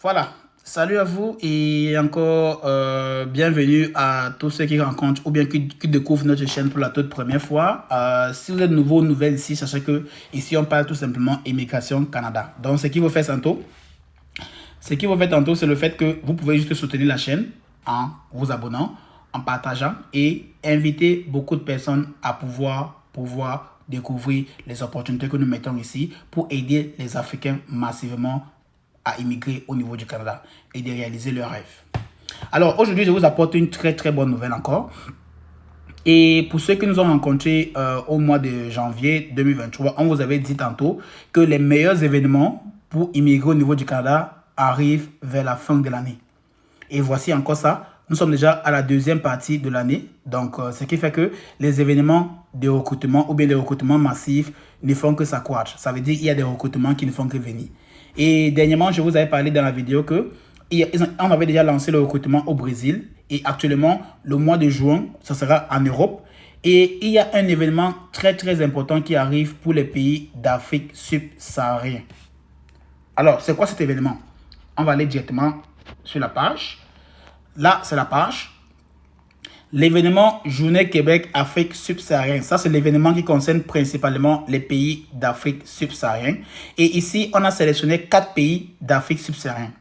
Voilà, salut à vous et encore bienvenue à tous ceux qui rencontrent ou bien qui découvrent notre chaîne pour la toute première fois. Si vous êtes nouveau ou nouvelle ici, sachez que ici on parle tout simplement immigration Canada. Donc ce qu'il faut faire tantôt, c'est le fait que vous pouvez juste soutenir la chaîne en vous abonnant, en partageant et inviter beaucoup de personnes à pouvoir découvrir les opportunités que nous mettons ici pour aider les Africains massivement à immigrer au niveau du Canada et de réaliser leurs rêves. Alors aujourd'hui, je vous apporte une très très bonne nouvelle encore. Et pour ceux qui nous ont rencontrés au mois de janvier 2023, on vous avait dit tantôt que les meilleurs événements pour immigrer au niveau du Canada arrivent vers la fin de l'année. Et voici encore ça. Nous sommes déjà à la deuxième partie de l'année. Donc, ce qui fait que les événements de recrutement ou bien des recrutements massifs ne font que s'accroître. Ça veut dire qu'il y a des recrutements qui ne font que venir. Et dernièrement, je vous avais parlé dans la vidéo que on avait déjà lancé le recrutement au Brésil. Et actuellement, le mois de juin, ça sera en Europe. Et il y a un événement très très important qui arrive pour les pays d'Afrique subsaharienne. Alors, c'est quoi cet événement? On va aller directement sur la page. Là, c'est la page. L'événement Journée Québec Afrique subsaharienne. Ça, c'est l'événement qui concerne principalement les pays d'Afrique subsaharienne. Et ici, on a sélectionné 4 pays d'Afrique subsaharienne.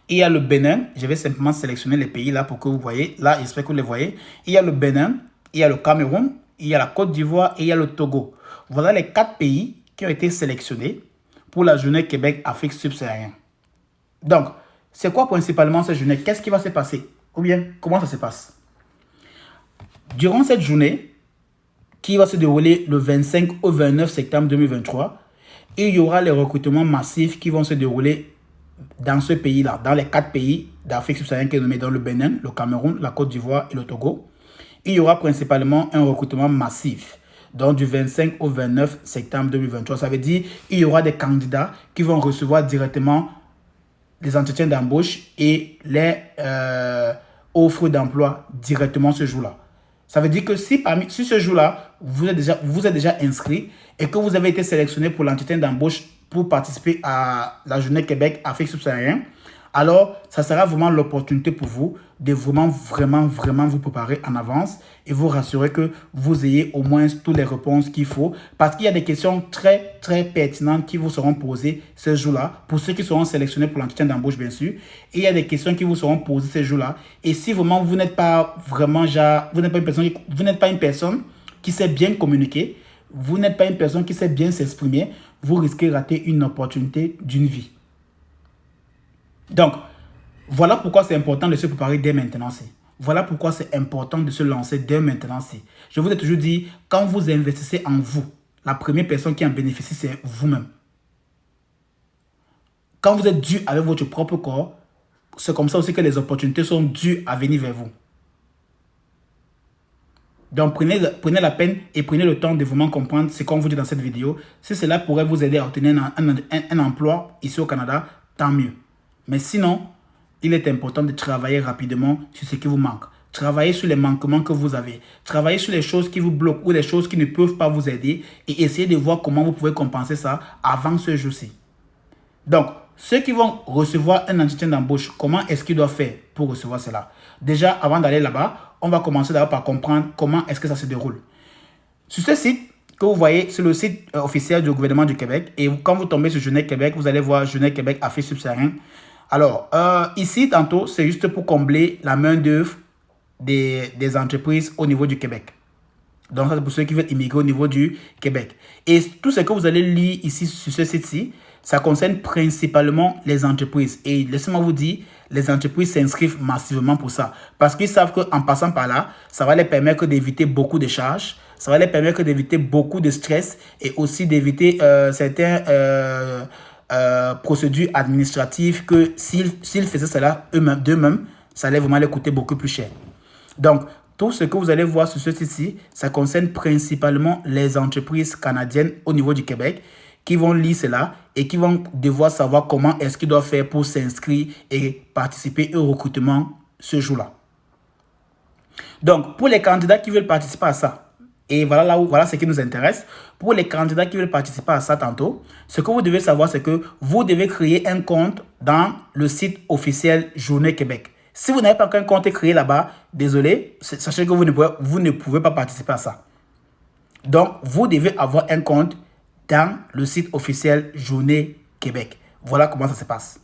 Il y a le Bénin. Je vais simplement sélectionner les pays là pour que vous voyez. Là, j'espère que vous les voyez. Il y a le Bénin, il y a le Cameroun, il y a la Côte d'Ivoire et il y a le Togo. Voilà les 4 pays qui ont été sélectionnés pour la Journée Québec Afrique subsaharienne. Donc, c'est quoi principalement cette journée? Qu'est-ce qui va se passer? Ou bien, comment ça se passe? Durant cette journée, qui va se dérouler le 25 au 29 septembre 2023, il y aura les recrutements massifs qui vont se dérouler dans ce pays-là, dans les 4 pays d'Afrique subsaharienne qui est nommé dans le Bénin, le Cameroun, la Côte d'Ivoire et le Togo. Il y aura principalement un recrutement massif, donc du 25 au 29 septembre 2023. Ça veut dire qu'il y aura des candidats qui vont recevoir directement les entretiens d'embauche et les offres d'emploi directement ce jour-là. Ça veut dire que si ce jour-là, vous êtes déjà inscrit et que vous avez été sélectionné pour l'entretien d'embauche pour participer à la Journée Québec Afrique subsaharienne, alors ça sera vraiment l'opportunité pour vous de vraiment vous préparer en avance et vous rassurer que vous ayez au moins toutes les réponses qu'il faut, parce qu'il y a des questions très pertinentes qui vous seront posées ce jour-là pour ceux qui seront sélectionnés pour l'entretien d'embauche bien sûr, et il y a des questions qui vous seront posées ce jour-là, et si vraiment vous n'êtes pas une personne qui sait bien communiquer, vous n'êtes pas une personne qui sait bien s'exprimer, vous risquez de rater une opportunité d'une vie. Donc, voilà pourquoi c'est important de se préparer dès maintenant. Voilà pourquoi c'est important de se lancer dès maintenant. Je vous ai toujours dit, quand vous investissez en vous, la première personne qui en bénéficie, c'est vous-même. Quand vous êtes dur avec votre propre corps, c'est comme ça aussi que les opportunités sont dues à venir vers vous. Donc, prenez la peine et prenez le temps de vraiment comprendre ce qu'on vous dit dans cette vidéo. Si cela pourrait vous aider à obtenir un emploi ici au Canada, tant mieux. Mais sinon, il est important de travailler rapidement sur ce qui vous manque. Travaillez sur les manquements que vous avez. Travaillez sur les choses qui vous bloquent ou les choses qui ne peuvent pas vous aider et essayez de voir comment vous pouvez compenser ça avant ce jour-ci. Donc, ceux qui vont recevoir un entretien d'embauche, comment est-ce qu'ils doivent faire pour recevoir cela? Déjà, avant d'aller là-bas, on va commencer d'abord par comprendre comment est-ce que ça se déroule. Sur ce site que vous voyez, c'est le site officiel du gouvernement du Québec. Et quand vous tombez sur Journée Québec, vous allez voir Journée Québec Afrique subsaharienne. Alors, ici, tantôt, c'est juste pour combler la main-d'œuvre des entreprises au niveau du Québec. Donc, ça, c'est pour ceux qui veulent immigrer au niveau du Québec. Et tout ce que vous allez lire ici sur ce site-ci, ça concerne principalement les entreprises. Et laissez-moi vous dire, les entreprises s'inscrivent massivement pour ça. Parce qu'ils savent qu'en passant par là, ça va les permettre d'éviter beaucoup de charges. Ça va les permettre d'éviter beaucoup de stress et aussi d'éviter certaines procédures administratives que s'ils faisaient cela d'eux-mêmes, ça allait vraiment les coûter beaucoup plus cher. Donc, tout ce que vous allez voir sur ce site-ci, ça concerne principalement les entreprises canadiennes au niveau du Québec qui vont lire cela et qui vont devoir savoir comment est-ce qu'ils doivent faire pour s'inscrire et participer au recrutement ce jour-là. Donc, pour les candidats qui veulent participer à ça, Et voilà ce qui nous intéresse. Pour les candidats qui veulent participer à ça tantôt, ce que vous devez savoir, c'est que vous devez créer un compte dans le site officiel Journée Québec. Si vous n'avez pas un compte créé là-bas, désolé, sachez que vous ne pouvez pas participer à ça. Donc, vous devez avoir un compte dans le site officiel Journée Québec. Voilà comment ça se passe.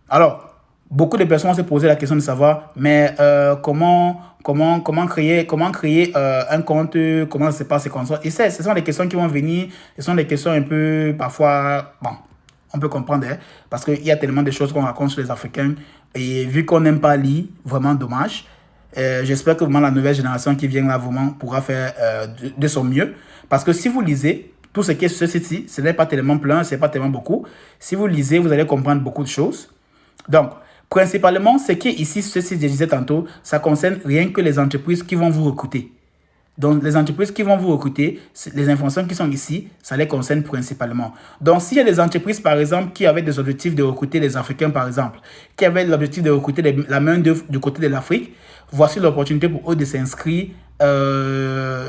Alors, beaucoup de personnes vont se poser la question de savoir, mais comment créer un compte, comment ça se passe et comme ça. Et ce sont des questions qui vont venir, ce sont des questions un peu, parfois, bon, on peut comprendre, hein, parce qu'il y a tellement de choses qu'on raconte sur les Africains, et vu qu'on n'aime pas lire, vraiment dommage. J'espère que vraiment la nouvelle génération qui vient là vraiment pourra faire de son mieux. Parce que si vous lisez, tout ce qui est sur ce site-ci, ce n'est pas tellement plein, ce n'est pas tellement beaucoup. Si vous lisez, vous allez comprendre beaucoup de choses. Donc, principalement, ce qui est ici, ce site, je disais tantôt, ça concerne rien que les entreprises qui vont vous recruter. Donc, les entreprises qui vont vous recruter, les informations qui sont ici, ça les concerne principalement. Donc, s'il y a des entreprises, par exemple, qui avaient des objectifs de recruter les Africains, par exemple, qui avaient l'objectif de recruter la main-d'œuvre du côté de l'Afrique, voici l'opportunité pour eux de s'inscrire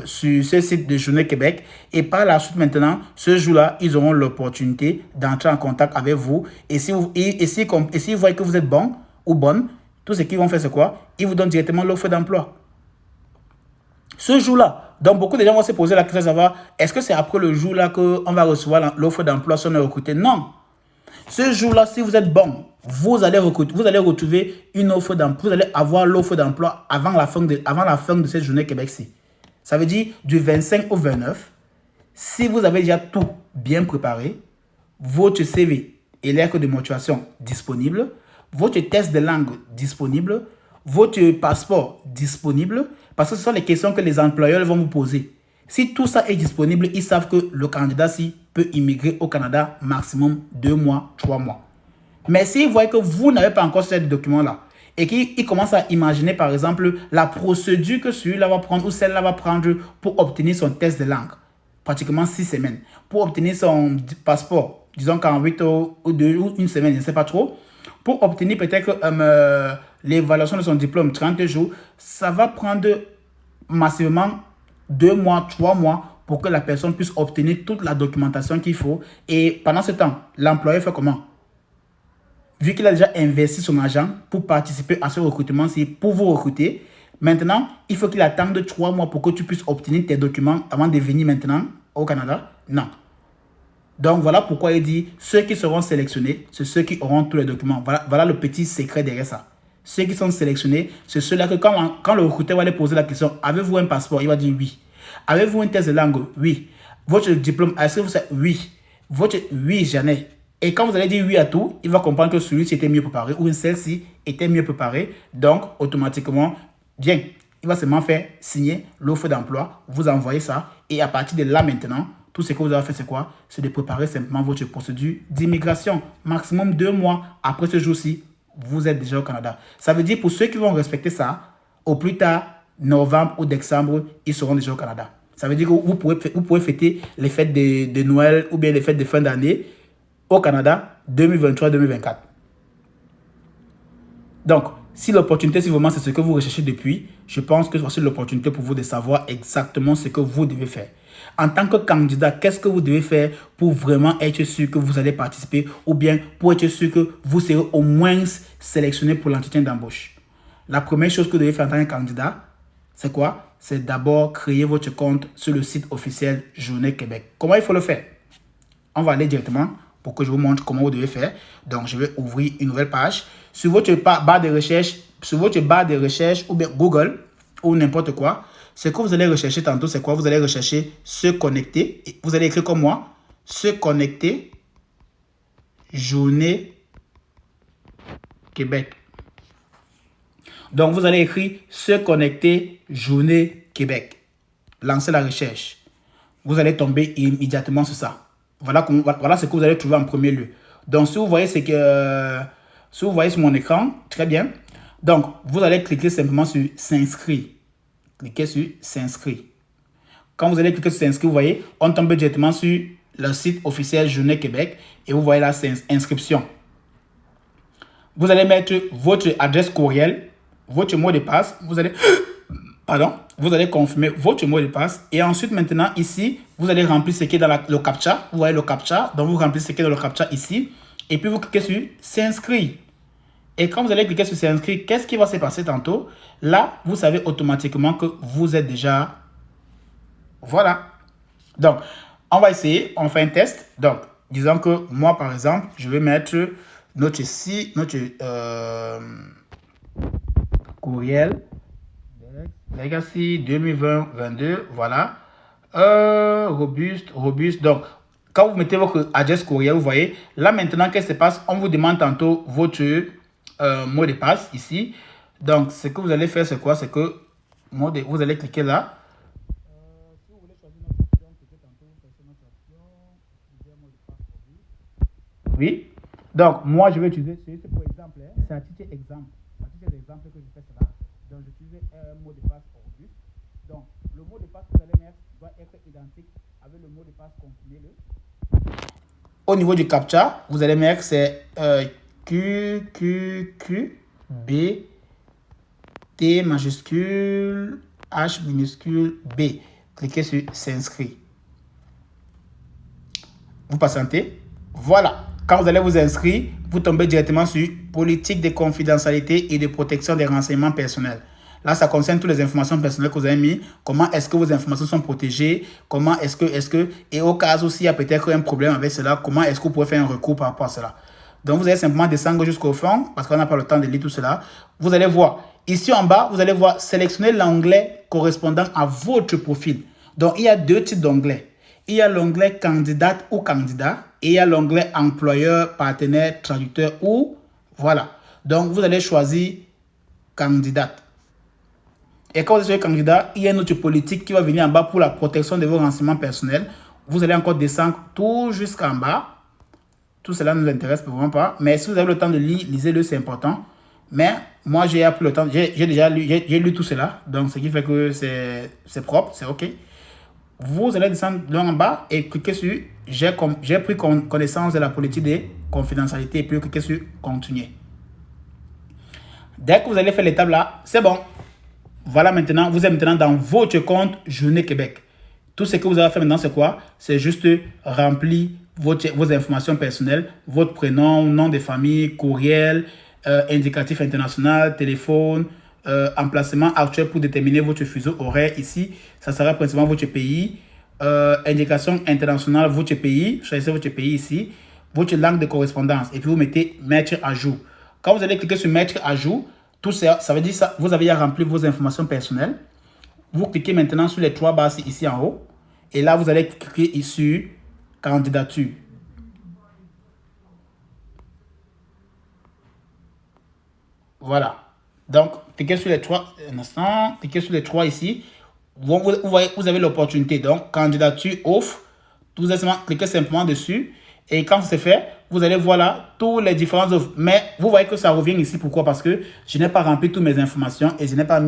sur ce site de Journée Québec. Et par la suite, maintenant, ce jour-là, ils auront l'opportunité d'entrer en contact avec vous. Et s'ils voient que vous êtes bon ou bonne, tout ce qu'ils vont faire, c'est quoi? Ils vous donnent directement l'offre d'emploi. Ce jour-là, donc beaucoup de gens vont se poser la question de savoir, est-ce que c'est après le jour-là qu'on va recevoir l'offre d'emploi si on est recruté? Non. Ce jour-là, si vous êtes bon, vous allez retrouver une offre d'emploi, vous allez avoir l'offre d'emploi avant la fin de cette journée Québec-ci. Ça veut dire du 25 au 29, si vous avez déjà tout bien préparé, votre CV et lettre de motivation disponible, votre test de langue disponible, votre passeport disponible, parce que ce sont les questions que les employeurs vont vous poser. Si tout ça est disponible, ils savent que le candidat-ci peut immigrer au Canada maximum 2 mois, 3 mois. Mais s'ils voient que vous n'avez pas encore ces documents-là et qu'ils commencent à imaginer, par exemple, la procédure que celui-là va prendre ou celle-là va prendre pour obtenir son test de langue, pratiquement 6 semaines, pour obtenir son passeport, disons qu'en 8 ou 1 semaine, je ne sais pas trop, pour obtenir peut-être l'évaluation de son diplôme, 30 jours, ça va prendre massivement 2 mois, 3 mois pour que la personne puisse obtenir toute la documentation qu'il faut. Et pendant ce temps, l'employeur fait comment? Vu qu'il a déjà investi son argent pour participer à ce recrutement-ci, pour vous recruter, maintenant, il faut qu'il attende 3 mois pour que tu puisses obtenir tes documents avant de venir maintenant au Canada? Non. Donc, voilà pourquoi il dit, ceux qui seront sélectionnés, c'est ceux qui auront tous les documents. Voilà le petit secret derrière ça. Ceux qui sont sélectionnés, c'est ceux-là que quand le recruteur va lui poser la question, avez-vous un passeport? Il va dire oui. Avez-vous un test de langue? Oui. Votre diplôme, est-ce que vous savez? Oui. Oui, j'en ai. Et quand vous allez dire oui à tout, il va comprendre que celui-ci était mieux préparé ou celle-ci était mieux préparée. Donc, automatiquement, bien, il va seulement faire signer l'offre d'emploi, vous envoyez ça. Et à partir de là maintenant, tout ce que vous avez fait, c'est quoi? C'est de préparer simplement votre procédure d'immigration. Maximum 2 mois après ce jour-ci, vous êtes déjà au Canada. Ça veut dire pour ceux qui vont respecter ça, au plus tard, novembre ou décembre, ils seront déjà au Canada. Ça veut dire que vous pouvez fêter les fêtes de Noël ou bien les fêtes de fin d'année au Canada 2023-2024. Donc, si l'opportunité, si vraiment c'est ce que vous recherchez depuis, je pense que c'est l'opportunité pour vous de savoir exactement ce que vous devez faire. En tant que candidat, qu'est-ce que vous devez faire pour vraiment être sûr que vous allez participer ou bien pour être sûr que vous serez au moins sélectionné pour l'entretien d'embauche? La première chose que vous devez faire en tant que candidat, c'est quoi? C'est d'abord créer votre compte sur le site officiel Journée Québec. Comment il faut le faire? On va aller directement pour que je vous montre comment vous devez faire. Donc, je vais ouvrir une nouvelle page. Sur votre barre de recherche, ou bien Google ou n'importe quoi, ce que vous allez rechercher tantôt, c'est quoi? Vous allez rechercher se connecter. Vous allez écrire comme moi, se connecter Journée Québec. Donc, vous allez écrire se connecter Journée Québec. Lancez la recherche. Vous allez tomber immédiatement sur ça. Voilà ce que vous allez trouver en premier lieu. Donc, si vous voyez sur mon écran, très bien. Donc, vous allez cliquer simplement sur s'inscrire. Cliquez sur s'inscrire. Quand vous allez cliquer sur s'inscrire, vous voyez, on tombe directement sur le site officiel Journée Québec et vous voyez là, c'est inscription. Vous allez mettre votre adresse courriel, votre mot de passe. Vous allez Pardon, vous allez confirmer votre mot de passe. Et ensuite, maintenant, ici, vous allez remplir ce qui est dans le CAPTCHA. Vous voyez le CAPTCHA. Donc, vous remplissez ce qui est dans le CAPTCHA ici. Et puis, vous cliquez sur s'inscrire. Et quand vous allez cliquer sur s'inscrire, qu'est-ce qui va se passer tantôt? Là, vous savez automatiquement que vous êtes déjà... Voilà. Donc, on va essayer. On fait un test. Donc, disons que moi, par exemple, je vais mettre notre ici, notre courriel Legacy 2020-22. Voilà. Robuste. Donc, quand vous mettez votre adresse courriel, vous voyez, là maintenant, qu'est-ce qui se passe? On vous demande tantôt votre mot de passe ici. Donc, ce que vous allez faire, c'est quoi? C'est que vous allez cliquer là. Si vous voulez choisir notre option, cliquez tantôt sur notre option. Utilisez un mot de passe robuste. Oui. Donc, moi, je vais utiliser, c'est pour exemple, c'est à titre exemple. C'est à titre d'exemple que je fais cela. Donc, j'utilise un mot de passe robuste. Donc, le mot de passe que vous allez mettre doit être identique avec le mot de passe confirmé. Au niveau du CAPTCHA, vous allez mettre c'est B, T majuscule, H minuscule, B. Cliquez sur s'inscrire. Vous patientez. Voilà. Quand vous allez vous inscrire, vous tombez directement sur politique de confidentialité et de protection des renseignements personnels. Là, ça concerne toutes les informations personnelles que vous avez mis. Comment est-ce que vos informations sont protégées? Comment est-ce que, et au cas où s'il y a peut-être un problème avec cela, comment est-ce que vous pouvez faire un recours par rapport à cela? Donc, vous allez simplement descendre jusqu'au fond, parce qu'on n'a pas le temps de lire tout cela. Vous allez voir, ici en bas, vous allez voir sélectionner l'onglet correspondant à votre profil. Donc, il y a deux types d'onglets. Il y a l'onglet candidate ou candidat, et il y a l'onglet employeur, partenaire, traducteur ou, voilà. Donc, vous allez choisir candidate. Et quand vous êtes candidat, il y a une autre politique qui va venir en bas pour la protection de vos renseignements personnels. Vous allez encore descendre tout jusqu'en bas. Tout cela ne nous intéresse vraiment pas. Mais si vous avez le temps de lire, lisez-le, c'est important. Mais moi, j'ai appris le temps. J'ai déjà lu, j'ai lu tout cela. Donc, ce qui fait que c'est propre, c'est OK. Vous allez descendre là en bas et cliquer sur « J'ai pris connaissance de la politique de confidentialité » et puis cliquez sur « Continuer ». Dès que vous allez faire l'étape là, c'est bon. Voilà, maintenant, vous êtes maintenant dans votre compte Journée Québec. Tout ce que vous avez fait maintenant, c'est quoi? C'est juste remplir vos informations personnelles, votre prénom, nom de famille, courriel, indicatif international, téléphone, emplacement actuel pour déterminer votre fuseau horaire. Ici, ça sera principalement votre pays. Indication internationale, votre pays. Choisissez votre pays ici. Votre langue de correspondance. Et puis, vous mettez mettre à jour. Quand vous allez cliquer sur mettre à jour, tout ça, ça veut dire que vous avez à remplir vos informations personnelles. Vous cliquez maintenant sur les trois barres ici en haut. Et là, vous allez cliquer sur candidature. Voilà. Donc, cliquez sur les trois. Un instant. Cliquez sur les trois ici. Vous voyez, vous avez l'opportunité. Donc, candidature, offre. Vous allez cliquer simplement dessus. Et quand c'est fait, vous allez voir là tous les différentes offres. Mais vous voyez que ça revient ici. Pourquoi? Parce que je n'ai pas rempli toutes mes informations et je n'ai pas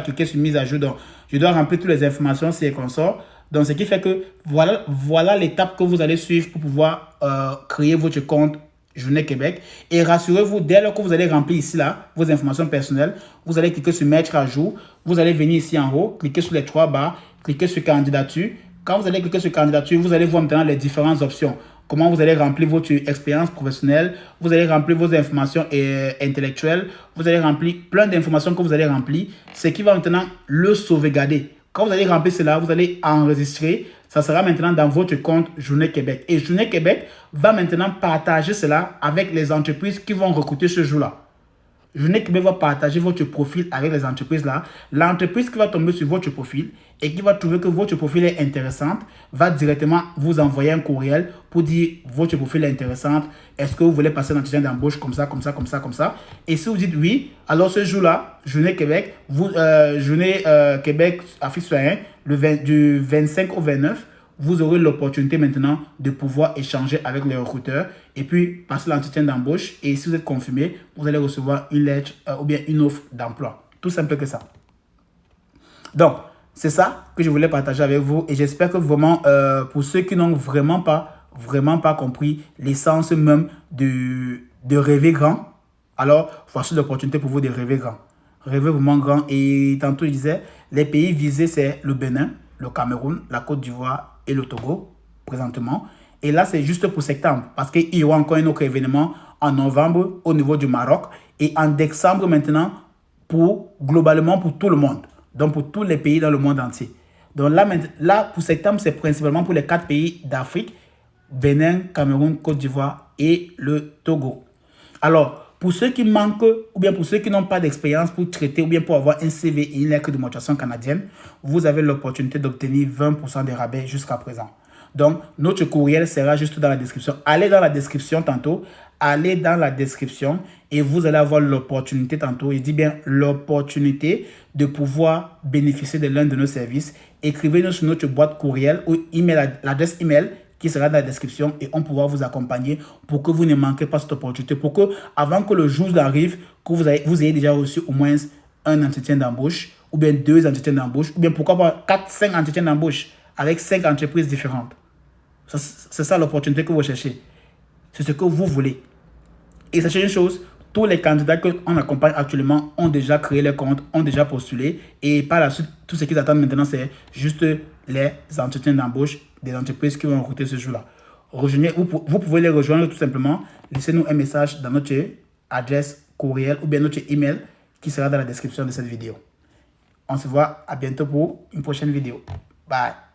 cliqué sur mise à jour. Donc, je dois remplir toutes les informations si et consort. Donc, ce qui fait que voilà l'étape que vous allez suivre pour pouvoir créer votre compte Journée Québec. Et rassurez-vous, dès lors que vous allez remplir ici là vos informations personnelles, vous allez cliquer sur mettre à jour. Vous allez venir ici en haut, cliquer sur les trois barres, cliquer sur candidature. Quand vous allez cliquer sur candidature, vous allez voir maintenant les différentes options. Comment vous allez remplir votre expérience professionnelle, vous allez remplir vos informations intellectuelles, vous allez remplir plein d'informations que vous allez remplir, ce qui va maintenant le sauvegarder. Quand vous allez remplir cela, vous allez enregistrer. Ça sera maintenant dans votre compte Journée Québec. Et Journée Québec va maintenant partager cela avec les entreprises qui vont recruter ce jour-là. Journée Québec va partager votre profil avec les entreprises là. L'entreprise qui va tomber sur votre profil et qui va trouver que votre profil est intéressant va directement vous envoyer un courriel pour dire votre profil est intéressant. Est-ce que vous voulez passer un entretien d'embauche comme ça, comme ça, comme ça, comme ça? Et si vous dites oui, alors ce jour-là, Journée Québec, Journée Québec affiche citoyen, du 25 au 29, vous aurez l'opportunité maintenant de pouvoir échanger avec les recruteurs et puis passer l'entretien d'embauche. Et si vous êtes confirmé, vous allez recevoir une lettre ou bien une offre d'emploi. Tout simple que ça. Donc, c'est ça que je voulais partager avec vous. Et j'espère que vraiment, pour ceux qui n'ont vraiment pas compris l'essence même de rêver grand, alors voici l'opportunité pour vous de rêver grand. rêver vraiment grand. Et tantôt, il disait, les pays visés, c'est le Bénin, le Cameroun, la Côte d'Ivoire et le Togo, présentement. Et là, c'est juste pour septembre, parce qu'il y aura encore un autre événement en novembre au niveau du Maroc et en décembre maintenant, globalement pour tout le monde. Donc, pour tous les pays dans le monde entier. Donc là pour septembre, c'est principalement pour les 4 pays d'Afrique, Bénin, Cameroun, Côte d'Ivoire et le Togo. Alors, pour ceux qui manquent, ou bien pour ceux qui n'ont pas d'expérience pour traiter, ou bien pour avoir un CV et une lettre de motivation canadienne, vous avez l'opportunité d'obtenir 20% de rabais jusqu'à présent. Donc, notre courriel sera juste dans la description. Allez dans la description tantôt. Allez dans la description et vous allez avoir l'opportunité tantôt, je dis bien l'opportunité de pouvoir bénéficier de l'un de nos services. Écrivez-nous sur notre boîte courriel ou email, l'adresse email qui sera dans la description et on pourra vous accompagner pour que vous ne manquez pas cette opportunité. Pour que, avant que le jour arrive, que vous ayez déjà reçu au moins un entretien d'embauche ou bien 2 entretiens d'embauche ou bien pourquoi pas 4-5 entretiens d'embauche avec 5 entreprises différentes. C'est ça l'opportunité que vous cherchez. C'est ce que vous voulez. Et sachez une chose, tous les candidats qu'on accompagne actuellement ont déjà créé leur compte, ont déjà postulé. Et par la suite, tout ce qu'ils attendent maintenant, c'est juste les entretiens d'embauche des entreprises qui vont recruter ce jour-là. Vous pouvez les rejoindre tout simplement. Laissez-nous un message dans notre adresse courriel ou bien notre email qui sera dans la description de cette vidéo. On se voit à bientôt pour une prochaine vidéo. Bye.